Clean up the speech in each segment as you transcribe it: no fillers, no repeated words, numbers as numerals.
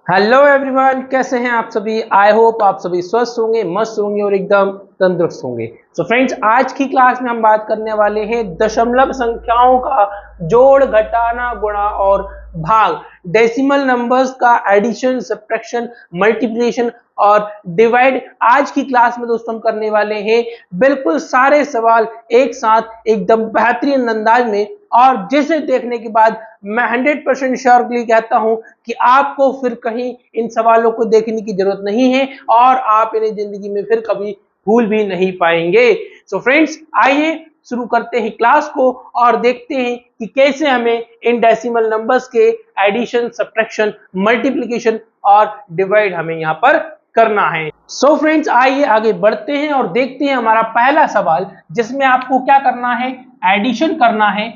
Hello everyone, कैसे हैं आप सभी। आई होप आप सभी स्वस्थ होंगे, मस्त होंगे और एकदम तंदुरुस्त होंगे। सो फ्रेंड्स, आज की क्लास में हम बात करने वाले हैं दशमलव संख्याओं का जोड़, घटाना, गुणा और भाग, डेसिमल नंबर्स का एडिशन, सब्ट्रैक्शन, मल्टीप्लिकेशन और डिवाइड। आज की क्लास में दोस्तों हम करने वाले हैं बिल्कुल सारे सवाल एक साथ एकदम बेहतरीन अंदाज में, और जिसे देखने के बाद मैं 100% श्योरली कहता हूं कि आपको फिर कहीं इन सवालों को देखने की जरूरत नहीं है और आप इन्हें जिंदगी में फिर कभी भूल भी नहीं पाएंगे। सो फ्रेंड्स, आइए शुरू करते हैं क्लास को और देखते हैं कि कैसे हमें इन डेसिमल नंबर्स के एडिशन, सब्ट्रैक्शन, मल्टीप्लिकेशन और डिवाइड हमें यहाँ पर करना है। सो फ्रेंड्स, आइए आगे बढ़ते हैं और देखते हैं हमारा पहला सवाल, जिसमें आपको क्या करना है, एडिशन करना है,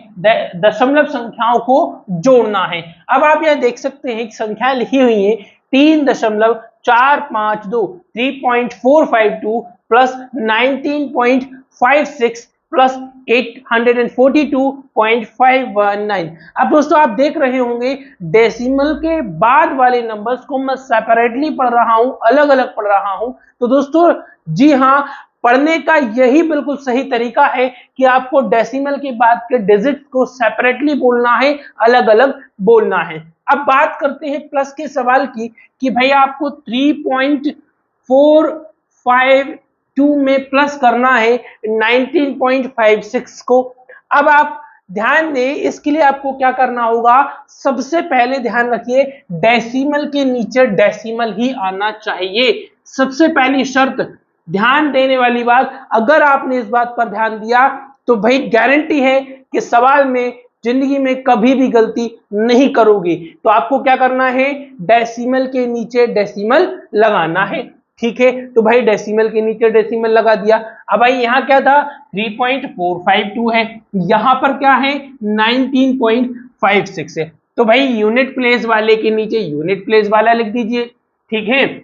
दशमलव संख्याओं को जोड़ना है। अब आप यह देख सकते हैं कि संख्या लिखी हुई है 3.452 3.452 प्लस 19.56 प्लस 842.519। अब दोस्तों आप देख रहे होंगे डेसिमल के बाद वाले नंबर्स को मैं सेपरेटली पढ़ रहा हूं, अलग अलग पढ़ रहा हूं। तो दोस्तों जी हाँ, पढ़ने का यही बिल्कुल सही तरीका है कि आपको डेसिमल के बाद के डिजिट को सेपरेटली बोलना है, अलग अलग बोलना है। अब बात करते हैं प्लस के सवाल की कि भैया आपको 3.452 में प्लस करना है 19.56 को। अब आप ध्यान दें, इसके लिए आपको क्या करना होगा, सबसे पहले ध्यान रखिए डेसिमल के नीचे डेसिमल ही आना चाहिए। सबसे पहली शर्त, ध्यान देने वाली बात, अगर आपने इस बात पर ध्यान दिया तो भाई गारंटी है कि सवाल में जिंदगी में कभी भी गलती नहीं करोगे। तो आपको क्या करना है, डेसिमल के नीचे डेसिमल लगाना है। ठीक है, तो भाई डेसिमल के नीचे डेसिमल लगा दिया। अब भाई यहाँ क्या था, 3.452 है, यहाँ पर क्या है 19.56 है। तो भाई यूनिट प्लेस वाले के नीचे यूनिट प्लेस वाला लिख दीजिए। ठीक है,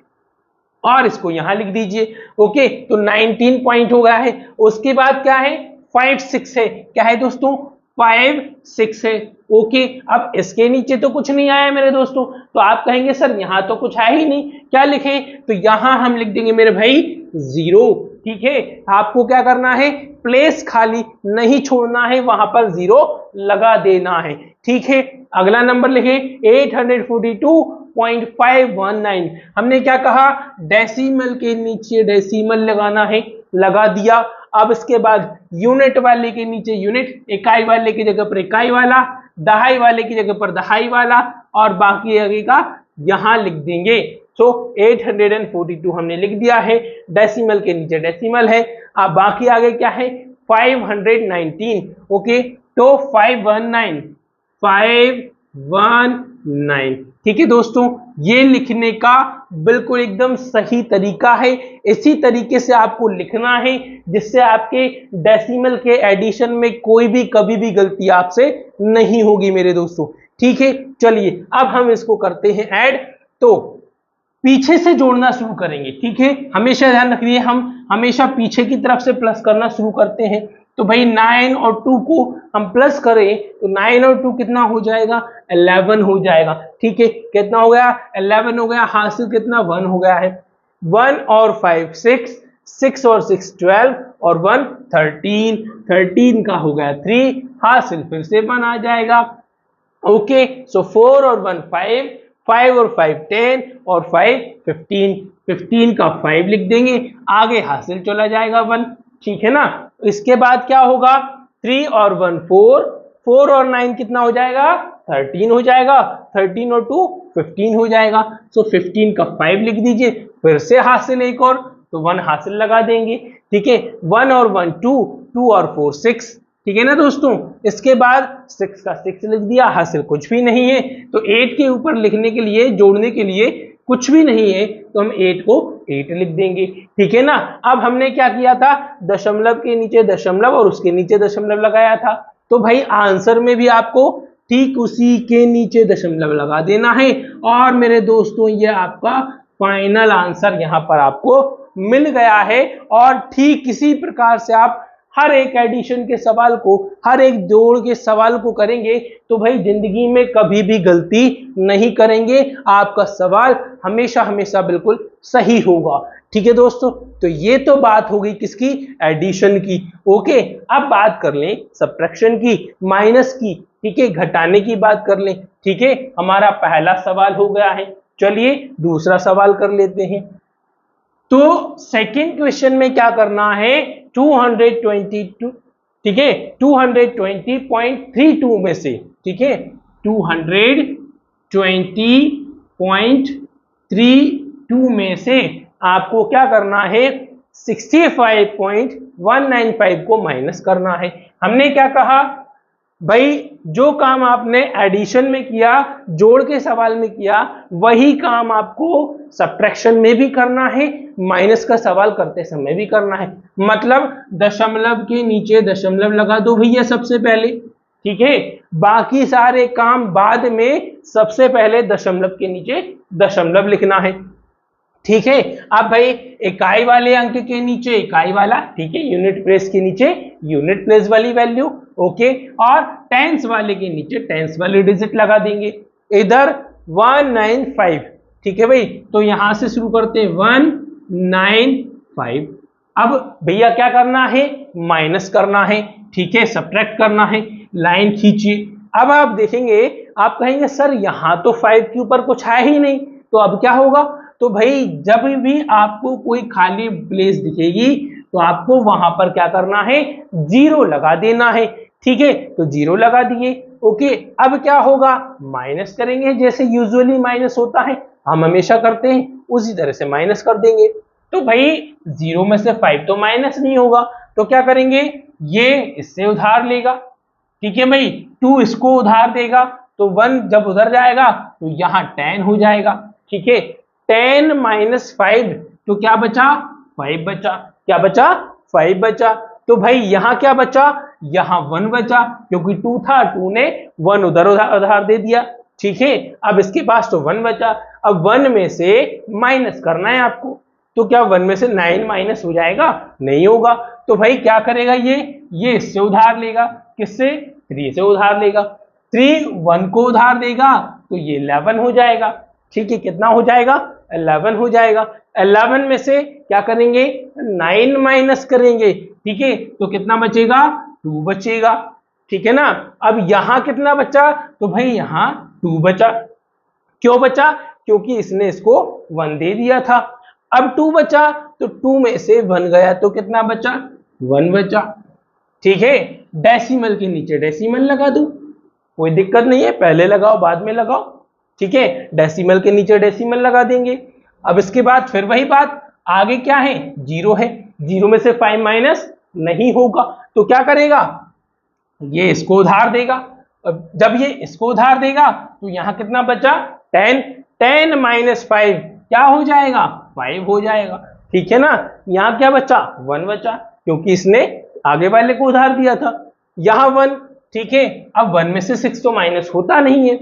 और इसको यहां लिख दीजिए। ओके, तो 19 पॉइंट हो गया है। उसके बाद क्या है, 56 है। क्या है दोस्तों, 56 है। ओके, अब इसके नीचे तो कुछ नहीं आया मेरे दोस्तों, तो आप कहेंगे सर यहां तो कुछ है ही नहीं, क्या लिखें, तो यहां हम लिख देंगे मेरे भाई 0। ठीक है, आपको क्या करना है, प्लेस खाली नहीं छोड़ना है, वहां पर 0 लगा देना है। ठीक है, अगला नंबर लिखे 842.519। हमने क्या कहा, डेसिमल के नीचे डेसिमल लगाना है, लगा दिया। अब इसके बाद यूनिट वाले के नीचे यूनिट, इकाई वाले की जगह पर इकाई वाला, दहाई वाले की जगह पर दहाई वाला, और बाकी आगे का यहां लिख देंगे। सो 842 हमने लिख दिया है, डेसिमल के नीचे डेसिमल है। अब बाकी आगे क्या है, 519। ओके, तो 519। ठीक है दोस्तों, ये लिखने का बिल्कुल एकदम सही तरीका है। इसी तरीके से आपको लिखना है जिससे आपके डेसिमल के एडिशन में कोई भी कभी भी गलती आपसे नहीं होगी मेरे दोस्तों। ठीक है, चलिए अब हम इसको करते हैं ऐड। तो पीछे से जोड़ना शुरू करेंगे। ठीक है, हमेशा ध्यान रखिए, हम हमेशा पीछे की तरफ से प्लस करना शुरू करते हैं। तो भाई 9 और 2 को हम प्लस करें तो 9 और 2 कितना हो जाएगा, 11 हो जाएगा। ठीक है, कितना हो गया, 11 हो गया। हासिल कितना, 1 हो गया है। 1 और 5 6, 6 और 6 12 और 1 13, 13 का हो गया 3, हासिल फिर से 1 आ जाएगा। ओके, सो 4 और 1 5, 5 और 5 10 और 5 15, 15 का 5 लिख देंगे, आगे हासिल चला जाएगा 1। ठीक है ना, इसके बाद क्या होगा, 3 और 1 4, 4 और 9 कितना हो जाएगा, 13 हो जाएगा। 13 और 2 15 हो जाएगा। सो 15 का 5 लिख दीजिए, फिर से हासिल एक और, तो 1 हासिल लगा देंगे। ठीक है, 1 और 1 2, 2 और 4 6। ठीक है ना दोस्तों, इसके बाद 6 का 6 लिख दिया, हासिल कुछ भी नहीं है। तो 8 के ऊपर लिखने के लिए, जोड़ने के लिए कुछ भी नहीं है, तो हम 8 को 8 लिख देंगे। ठीक है ना, अब हमने क्या किया था, दशमलव के नीचे दशमलव और उसके नीचे दशमलव लगाया था। तो भाई आंसर में भी आपको ठीक उसी के नीचे दशमलव लगा देना है। और मेरे दोस्तों, ये आपका फाइनल आंसर यहाँ पर आपको मिल गया है। और ठीक इसी प्रकार से आप हर एक एडिशन के सवाल को, हर एक जोड़ के सवाल को करेंगे तो भाई जिंदगी में कभी भी गलती नहीं करेंगे, आपका सवाल हमेशा हमेशा बिल्कुल सही होगा। ठीक है दोस्तों, तो ये तो बात हो गई किसकी, एडिशन की। ओके, अब बात कर लें सब्ट्रैक्शन की, माइनस की, ठीक है, घटाने की बात कर लें। ठीक है, हमारा पहला सवाल हो गया है, चलिए दूसरा सवाल कर लेते हैं। तो सेकंड क्वेश्चन में क्या करना है, 222, ठीक है, 220.32 में से, ठीक है, 220.32 में से आपको क्या करना है, 65.195 को माइनस करना है। हमने क्या कहा भाई, जो काम आपने एडिशन में किया, जोड़ के सवाल में किया, वही काम आपको सब्ट्रैक्शन में भी करना है, माइनस का सवाल करते समय भी करना है। मतलब दशमलव के नीचे दशमलव लगा दो भैया सबसे पहले, ठीक है, बाकी सारे काम बाद में, सबसे पहले दशमलव के नीचे दशमलव लिखना है। ठीक है, अब भाई इकाई वाले अंक के नीचे इकाई वाला, ठीक है, यूनिट प्लेस के नीचे यूनिट प्लेस वाली वैल्यू, ओके, और टेंस वाले के नीचे टेंस वाली डिजिट लगा देंगे। इधर 195, ठीक है भाई, तो यहां से शुरू करते हैं 195। अब भैया क्या करना है, माइनस करना है, ठीक है, सब्ट्रैक्ट करना है, लाइन खींचिए। अब आप देखेंगे, आप कहेंगे सर यहां तो 5 के ऊपर कुछ है ही नहीं, तो अब क्या होगा, तो भाई जब भी आपको कोई खाली प्लेस दिखेगी तो आपको वहां पर क्या करना है, 0 लगा देना है। ठीक है, तो 0 लगा दिए। ओके, अब क्या होगा, माइनस करेंगे, जैसे यूजुअली माइनस होता है, हम हमेशा करते हैं, उसी तरह से माइनस कर देंगे। तो भाई 0 में से 5 तो माइनस नहीं होगा, तो क्या करेंगे, ये इससे उधार लेगा, ठीक है भाई, 2 इसको उधार देगा, तो 1 जब उधर जाएगा तो यहाँ 10 हो जाएगा। ठीक है, 10 माइनस 5, तो क्या बचा, 5 बचा, क्या बचा, 5 बचा। तो भाई यहां क्या बचा, यहां 1 बचा, क्योंकि 2 था, 2 ने 1 उधर उधार दे दिया। ठीक है, अब इसके पास तो 1 बचा, अब 1 में से माइनस करना है आपको, तो क्या 1 में से 9 माइनस हो जाएगा, नहीं होगा। तो भाई क्या करेगा, ये इससे उधार लेगा, किससे, 3 से उधार लेगा, 3 1 को उधार देगा, तो ये 11 हो जाएगा। ठीक है, कितना हो जाएगा, 11 हो जाएगा। 11 में से क्या करेंगे, 9 माइनस करेंगे, ठीक है, तो कितना बचेगा, 2 बचेगा। ठीक है ना, अब यहां कितना बचा, तो भाई यहां 2 बचा। क्यों बचा, क्योंकि इसने इसको 1 दे दिया था। अब 2 बचा, तो 2 में से 1 गया, तो कितना बचा, 1 बचा। ठीक है, डेसिमल के नीचे डेसिमल लगा दो, कोई दिक्कत नहीं है, पहले लगाओ बाद में लगाओ। ठीक है, डेसिमल के नीचे डेसिमल लगा देंगे। अब इसके बाद फिर वही बात, आगे क्या है, 0 है, 0 में से 5 माइनस नहीं होगा, तो क्या करेगा, ये इसको उधार देगा। अब जब ये इसको उधार देगा तो यहां कितना बचा, 10, 10 माइनस 5 क्या हो जाएगा, 5 हो जाएगा। ठीक है ना, यहां क्या बचा, 1 बचा, क्योंकि इसने आगे वाले को उधार दिया था। यहां 1, ठीक है, अब 1 में से 6 तो माइनस होता नहीं है,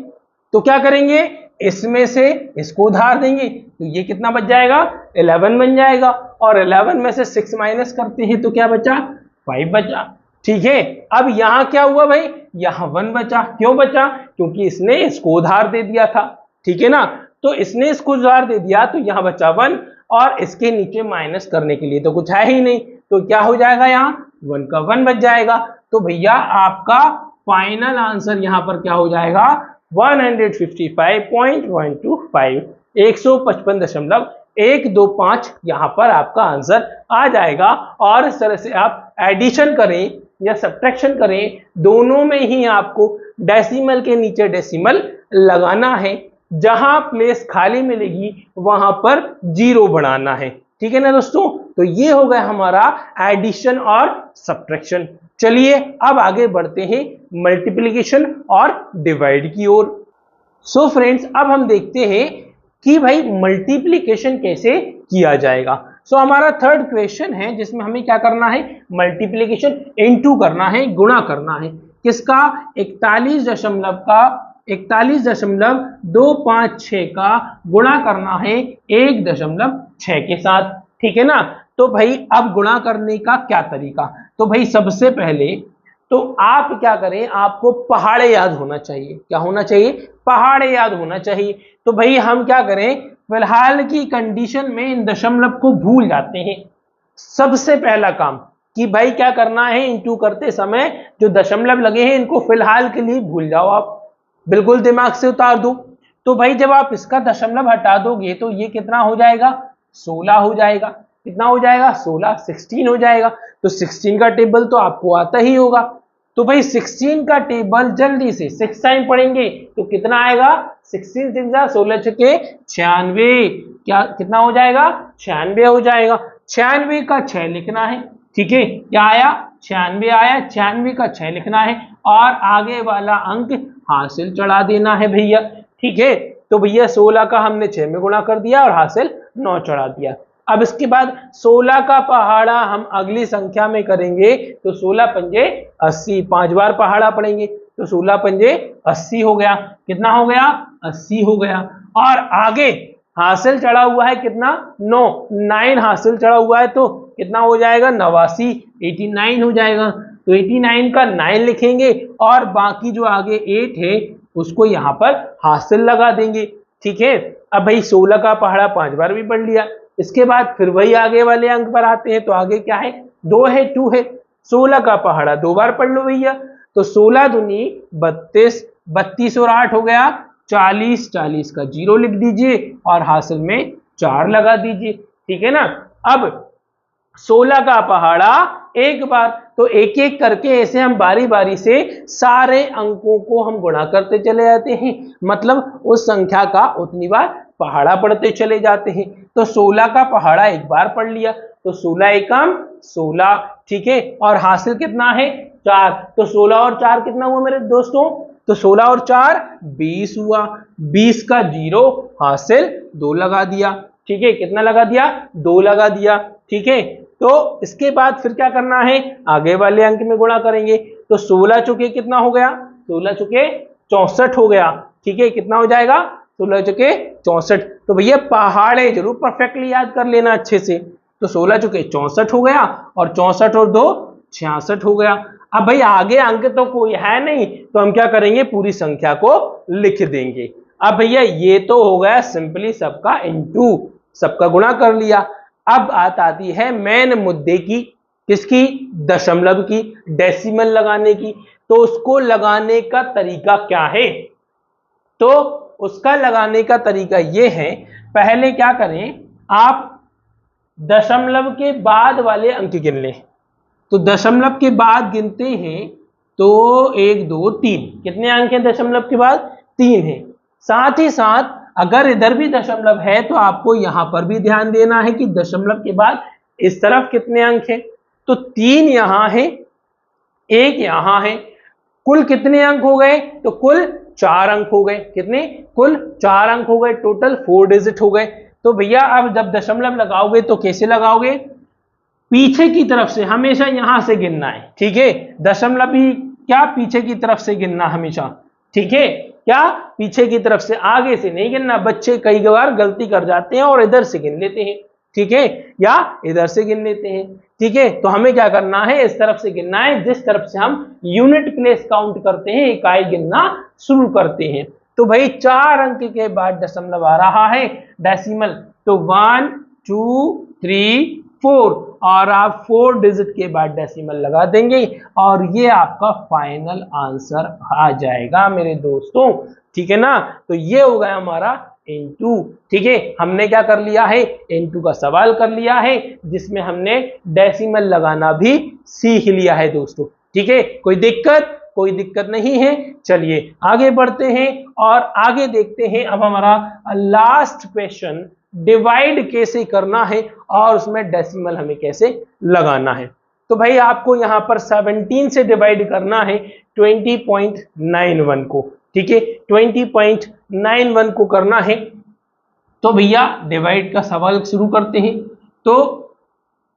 तो क्या करेंगे, इसमें से इसको उधार देंगे, तो ये कितना बच जाएगा, 11 बन जाएगा, और 11 में से 6 माइनस करते हैं तो क्या बचा, 5 बचा। ठीक है, अब यहां क्या हुआ भाई, यहां 1 बचा, क्यों बचा, क्योंकि इसने इसको उधार दे दिया था। ठीक है ना, तो इसने इसको उधार दे दिया, तो यहां बचा 1, और इसके नीचे माइनस करने के लिए तो कुछ है ही नहीं, तो क्या हो जाएगा, यहाँ 1 का 1 बच जाएगा। तो भैया आपका फाइनल आंसर यहां पर क्या हो जाएगा, 155.125, 155.125 यहां पर आपका आंसर आ जाएगा। और इस तरह से आप एडिशन करें या सब्ट्रैक्शन करें, दोनों में ही आपको डेसिमल के नीचे डेसिमल लगाना है, जहां प्लेस खाली मिलेगी वहां पर 0 बढ़ाना है। ठीक है ना दोस्तों, तो ये हो गया हमारा एडिशन और सब्ट्रैक्शन। चलिए अब आगे बढ़ते हैं मल्टीप्लिकेशन और डिवाइड की ओर। सो फ्रेंड्स, अब हम देखते हैं कि भाई मल्टीप्लिकेशन कैसे किया जाएगा। सो हमारा थर्ड क्वेश्चन है, जिसमें हमें क्या करना है, मल्टीप्लिकेशन इनटू करना है, गुणा करना है, किसका, 41.256 का गुणा करना है 1.6 के साथ। ठीक है ना, तो भाई अब गुणा करने का क्या तरीका, तो भाई सबसे पहले तो आप क्या करें, आपको पहाड़े याद होना चाहिए। क्या होना चाहिए? पहाड़े याद होना चाहिए। तो भाई हम क्या करें, फिलहाल की कंडीशन में इन दशमलव को भूल जाते हैं। सबसे पहला काम कि भाई क्या करना है, इंटू करते समय जो दशमलव लगे हैं इनको फिलहाल के लिए भूल जाओ, आप बिल्कुल दिमाग से उतार दो। तो भाई जब आप इसका दशमलव हटा दोगे तो ये कितना हो जाएगा, 16 हो जाएगा। कितना हो जाएगा? 16, 16 हो जाएगा। तो 16 का टेबल तो आपको आता ही होगा। तो भाई 16 का टेबल जल्दी से 6 टाइम पढ़ेंगे तो कितना आएगा, 16 6 16 छके 96। क्या कितना हो जाएगा? 96 हो जाएगा। 96 का 6 लिखना है। ठीक है, क्या आया? 96 आया। 96 का 6 लिखना है और आगे वाला अंक हासिल चढ़ा देना है भैया। ठीक है, तो भैया 16 का हमने 6 में गुणा कर दिया और हासिल 9 चढ़ा दिया। अब इसके बाद 16 का पहाड़ा हम अगली संख्या में करेंगे तो 16 पंजे 80, 5 बार पहाड़ा पढ़ेंगे तो 16 पंजे 80 हो गया। कितना हो गया? 80 हो गया। और आगे हासिल चढ़ा हुआ है कितना? 9, 9 हासिल चढ़ा हुआ है तो कितना हो जाएगा? 89, 89 हो जाएगा। तो 89 का 9 लिखेंगे और बाकी जो आगे 8 है उसको यहाँ पर हासिल लगा देंगे। ठीक है, अब भाई 16 का पहाड़ा 5 बार भी पढ़ लिया। इसके बाद फिर वही आगे वाले अंक पर आते हैं तो आगे क्या है? 2 है, 2 है। 16 का पहाड़ा 2 बार पढ़ लो भैया। तो 16 दूनी 32, 32 और 8 हो गया 40, 40 का 0 लिख दीजिए और हासिल में 4 लगा दीजिए। ठीक है ना। अब 16 का पहाड़ा एक बार, तो एक एक करके ऐसे हम बारी बारी से सारे अंकों को हम गुणा करते चले जाते हैं, मतलब उस संख्या का उतनी बार पहाड़ा पढ़ते चले जाते हैं। तो 16 का पहाड़ा एक बार पढ़ लिया तो 16 एकम 16। ठीक है, और हासिल कितना है? 4। तो 16 और 4 कितना हुआ मेरे दोस्तों? तो 16 और 4 20 हुआ। 20 का 0 हासिल 2 लगा दिया। ठीक है, कितना लगा दिया? 2 लगा दिया। ठीक है, तो इसके बाद फिर क्या करना है, आगे वाले अंक में गुणा करेंगे। तो 16 चुके कितना हो गया? 16 चुके 64 हो गया। ठीक है, कितना हो जाएगा? 16 चुके 64। तो भैया पहाड़े जरूर परफेक्टली याद कर लेना अच्छे से। तो 16 चुके 64 हो गया और 64 और 2 66 हो गया। अब भाई आगे अंक तो कोई है नहीं तो हम क्या करेंगे, पूरी संख्या को लिख देंगे। अब भैया ये तो हो गया सिंपली सबका इनटू, सबका गुणा कर लिया। अब आती है मेन मुद्दे की, किसकी? दशमलव की, डेसिमल लगाने की। तो उसको लगाने का तरीका क्या है? तो उसका लगाने का तरीका ये है, पहले क्या करें, आप दशमलव के बाद वाले अंक गिन लें। तो दशमलव के बाद गिनते हैं तो 1 2 3, कितने अंक हैं दशमलव के बाद? 3 हैं। साथ ही साथ अगर इधर भी दशमलव है तो आपको यहां पर भी ध्यान देना है कि दशमलव के बाद इस तरफ कितने अंक हैं। तो 3 यहां है, 1 यहां है। कुल कितने अंक हो गए? तो कुल 4 अंक हो गए। कितने? कुल 4 अंक हो गए। टोटल 4 डिजिट हो गए। तो भैया अब जब दशमलव लगाओगे तो कैसे लगाओगे? पीछे की तरफ से, हमेशा यहां से गिनना है। ठीक है, दशमलव भी क्या पीछे की तरफ से गिनना हमेशा। ठीक है, क्या पीछे की तरफ से, आगे से नहीं गिनना। बच्चे कई बार गलती कर जाते हैं और इधर से गिन लेते हैं। ठीक है, या इधर से गिन लेते हैं। ठीक है, तो हमें क्या करना है, इस तरफ से गिनना है जिस तरफ से हम यूनिट प्लेस काउंट करते हैं, इकाई गिनना शुरू करते हैं। तो भाई 4 अंक के बाद दशमलव आ रहा है, डेसिमल। तो 1 2 3 4 और आप 4 डिजिट के बाद डेसिमल लगा देंगे और ये आपका फाइनल आंसर आ जाएगा मेरे दोस्तों। ठीक है ना। तो ये हो गया हमारा इनटू। ठीक है, हमने क्या कर लिया है, इनटू का सवाल कर लिया है जिसमें हमने डेसिमल लगाना भी सीख लिया है दोस्तों। ठीक है, कोई दिक्कत? कोई दिक्कत नहीं है। चलिए आगे बढ़ते हैं और आगे देखते हैं। अब हमारा लास्ट क्वेश्चन, डिवाइड कैसे करना है और उसमें डेसिमल हमें कैसे लगाना है। तो भाई आपको यहां पर 17 से डिवाइड करना है 20.91 को। ठीक है, 20.91 को करना है। तो भैया डिवाइड का सवाल शुरू करते हैं। तो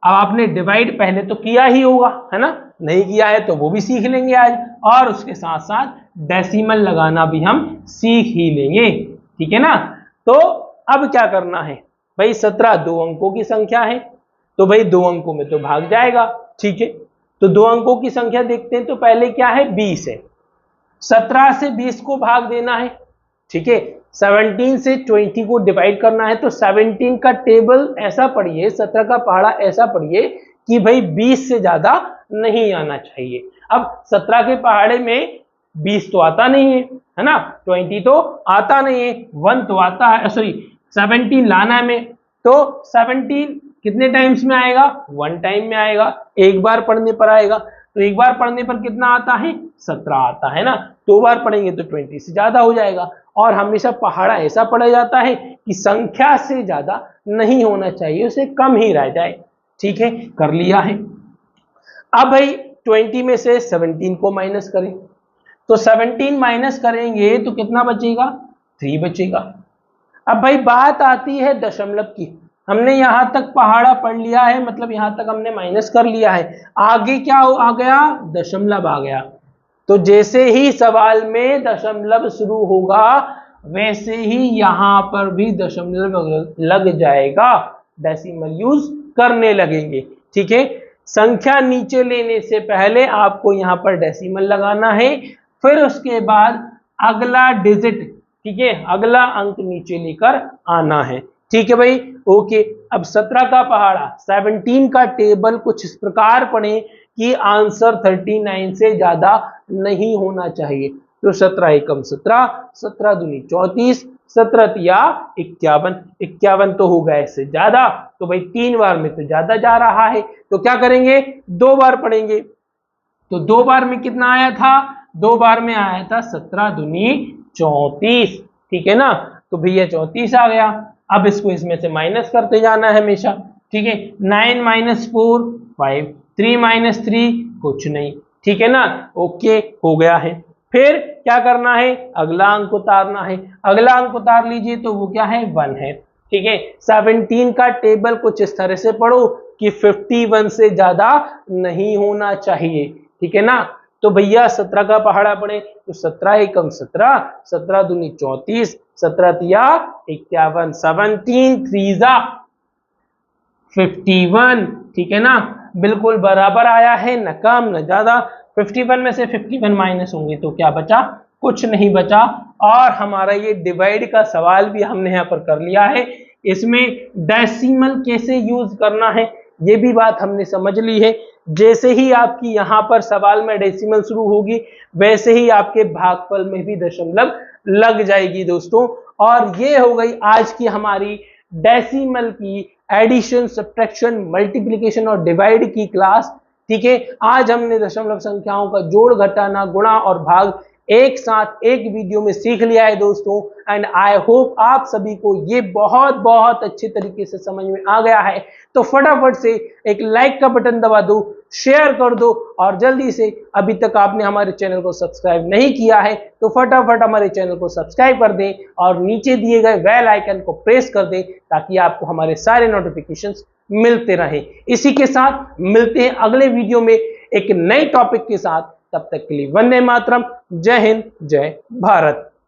अब आपने डिवाइड पहले तो किया ही होगा, है ना? नहीं किया है तो वो भी सीख लेंगे आज, और उसके साथ साथ डेसिमल लगाना भी हम सीख ही लेंगे। ठीक है ना। तो अब क्या करना है भाई, 17 2 अंकों की संख्या है तो भाई 2 अंकों में तो भाग जाएगा। ठीक है, तो दो अंकों की संख्या देखते हैं। तो पहले क्या है, 20 है, 17 से 20 को भाग देना है, ठीक है। 17 से 20 को डिवाइड करना है। तो 17 का टेबल ऐसा पढ़िए, 17 का पहाड़ा ऐसा पढ़िए कि भाई 20 से ज्यादा नहीं आना चाहिए। अब 17 के पहाड़े में 20 तो आता नहीं है ना, 20 तो आता नहीं है, 1 तो आता है, सॉरी 17 लाना है में। तो 17 कितने टाइम्स में आएगा, 1 टाइम में आएगा, एक बार पढ़ने पर आएगा। तो एक बार पढ़ने पर कितना आता है, 17 आता है ना। 2 बार पढ़ेंगे तो 20 से ज्यादा हो जाएगा। और हमेशा पहाड़ा ऐसा पढ़ा जाता है कि संख्या से ज्यादा नहीं होना चाहिए, उसे कम ही रह जाए, ठीक है। कर लिया है। अब भाई 20 में से 17 को माइनस करें। तो 17 माइनस करेंगे तो कितना बचेगा, 3 बचेगा। अब भाई बात आती है दशमलव की। हमने यहां तक पहाड़ा पढ़ लिया है, मतलब यहां तक हमने माइनस कर लिया है। आगे क्या आ गया, दशमलव आ गया। तो जैसे ही सवाल में दशमलव शुरू होगा वैसे ही यहां पर भी दशमलव लग जाएगा, डेसिमल यूज करने लगेंगे, ठीक है। संख्या नीचे लेने से पहले आपको यहां पर डेसिमल लगाना है, फिर उसके बाद अगला डिजिट, ठीक है, अगला अंक नीचे लेकर आना है, ठीक है भाई। ओके, अब 17 का पहाड़ा 17 का टेबल कुछ इस प्रकार पढ़े कि आंसर 39 से ज्यादा नहीं होना चाहिए। तो 17 एकम 17, 17 दूनी 34, 17 तिया 51, 51 तो होगा इससे ज्यादा। तो भाई 3 बार में तो ज्यादा जा रहा है, तो क्या करेंगे, 2 बार पढ़ेंगे। तो 2 बार में कितना आया था, 2 बार में आया था 17 दूनी 34, ठीक है ना। तो भैया 34 आ गया। अब इसको इसमें से माइनस करते जाना है हमेशा, ठीक है। 9 माइनस 4 5, 3 माइनस 3 कुछ नहीं, ठीक है ना। ओके, हो गया है। फिर क्या करना है, अगला अंक उतारना है। अगला अंक उतार लीजिए, तो वो क्या है, 1 है, ठीक है। 17 का टेबल कुछ इस तरह से पढ़ो कि 51 से ज्यादा नहीं होना चाहिए, ठीक है ना। तो भैया 17 का पहाड़ा पढ़े तो 17 एकम 17, 17 दूनी 34, 17 तिया 51, 17 3 51, ठीक है ना। बिल्कुल बराबर आया है, न कम न ज्यादा। 51 में से 51 माइनस होंगे तो क्या बचा, कुछ नहीं बचा। और हमारा ये डिवाइड का सवाल भी हमने यहाँ पर कर लिया है। इसमें डेसिमल कैसे यूज करना है ये भी बात हमने समझ ली है। जैसे ही आपकी यहाँ पर सवाल में डेसिमल शुरू होगी वैसे ही आपके भागफल में भी दशमलव लग जाएगी दोस्तों। और ये हो गई आज की हमारी डेसिमल की एडिशन, सब्ट्रैक्शन, मल्टीप्लिकेशन और डिवाइड की क्लास, ठीक है। आज हमने दशमलव संख्याओं का जोड़, घटाना, गुणा और भाग एक साथ एक वीडियो में सीख लिया है दोस्तों। एंड आई होप आप सभी को ये बहुत बहुत अच्छे तरीके से समझ में आ गया है। तो फटाफट से एक लाइक का बटन दबा दो, शेयर कर दो, और जल्दी से, अभी तक आपने हमारे चैनल को सब्सक्राइब नहीं किया है तो फटाफट हमारे चैनल को सब्सक्राइब कर दें और नीचे दिए गए बेल आइकन को प्रेस कर दें ताकि आपको हमारे सारे नोटिफिकेशंस मिलते रहें। इसी के साथ मिलते हैं अगले वीडियो में एक नए टॉपिक के साथ। तब तक के लिए वंदे मातरम, जय हिंद, जय भारत।